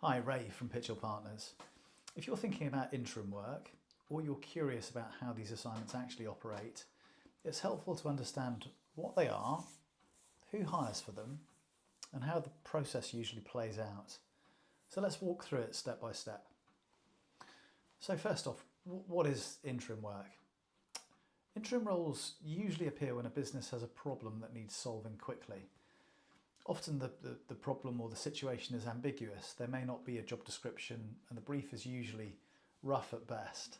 Hi, Ray from Pitchell Partners. If you're thinking about interim work, or you're curious about how these assignments actually operate, it's helpful to understand what they are, who hires for them, and how the process usually plays out. So let's walk through it step by step. So first off, what is interim work? Interim roles usually appear when a business has a problem that needs solving quickly. Often the problem or the situation is ambiguous. There may not be a job description and the brief is usually rough at best.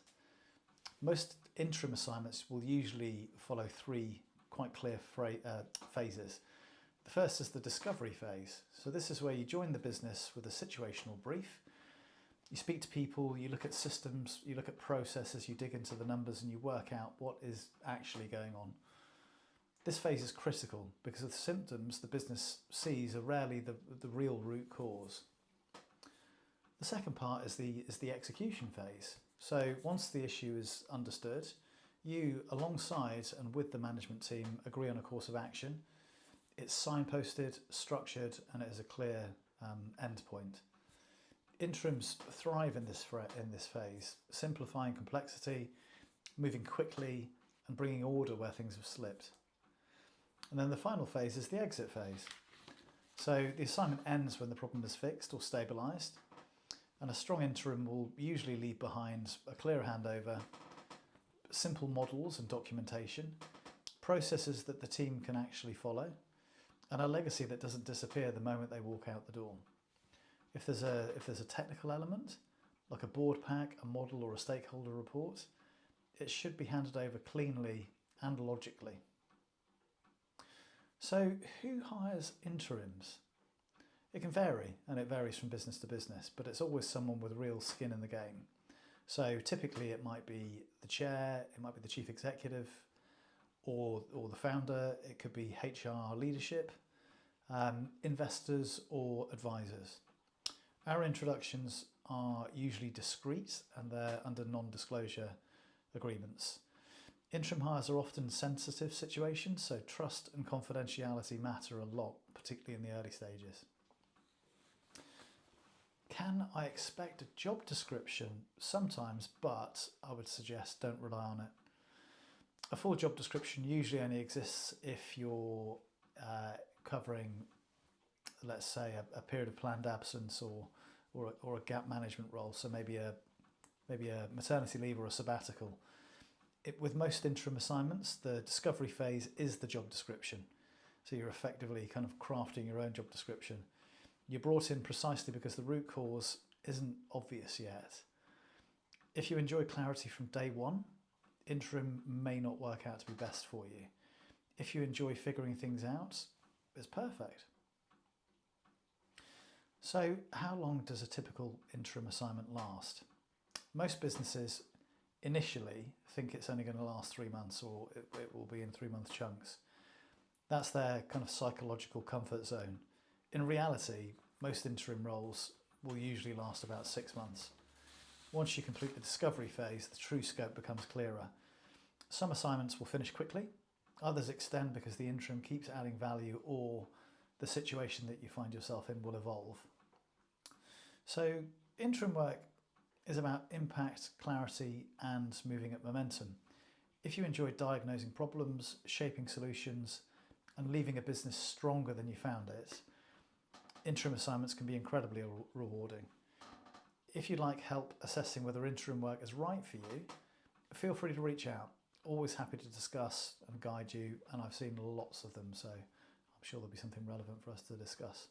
Most interim assignments will usually follow three quite clear phases. The first is the discovery phase. So this is where you join the business with a situational brief. You speak to people, you look at systems, you look at processes, you dig into the numbers and you work out what is actually going on. This phase is critical because the symptoms the business sees are rarely the real root cause. The second part is the execution phase. So once the issue is understood, you, alongside and with the management team, agree on a course of action. It's signposted, structured, and it has a clear end point. Interims thrive in this phase, simplifying complexity, moving quickly, and bringing order where things have slipped. And then the final phase is the exit phase. So the assignment ends when the problem is fixed or stabilised, and a strong interim will usually leave behind a clear handover, simple models and documentation, processes that the team can actually follow, and a legacy that doesn't disappear the moment they walk out the door. If there's a technical element, like a board pack, a model or a stakeholder report, it should be handed over cleanly and logically. So who hires interims? It can vary, and it varies from business to business, but it's always someone with real skin in the game. So typically it might be the chair, it might be the chief executive, or the founder, it could be HR leadership, investors or advisors. Our introductions are usually discreet and they're under non-disclosure agreements. Interim hires are often sensitive situations, so trust and confidentiality matter a lot, particularly in the early stages. Can I expect a job description? Sometimes, but I would suggest don't rely on it. A full job description usually only exists if you're covering, let's say, a period of planned absence or a gap management role, so maybe a maternity leave or a sabbatical. With most interim assignments, the discovery phase is the job description. So you're effectively kind of crafting your own job description. You're brought in precisely because the root cause isn't obvious yet. If you enjoy clarity from day one, interim may not work out to be best for you. If you enjoy figuring things out, it's perfect. So how long does a typical interim assignment last? Most businesses initially think it's only going to last 3 months, or it will be in 3-month chunks. That's their kind of psychological comfort zone. In reality, most interim roles will usually last about 6 months. Once you complete the discovery phase, the true scope becomes clearer. Some assignments will finish quickly, others extend because the interim keeps adding value or the situation that you find yourself in will evolve. So interim work is about impact, clarity, and moving at momentum. If you enjoy diagnosing problems, shaping solutions, and leaving a business stronger than you found it, interim assignments can be incredibly rewarding. If you'd like help assessing whether interim work is right for you, feel free to reach out. Always happy to discuss and guide you, and I've seen lots of them, so I'm sure there'll be something relevant for us to discuss.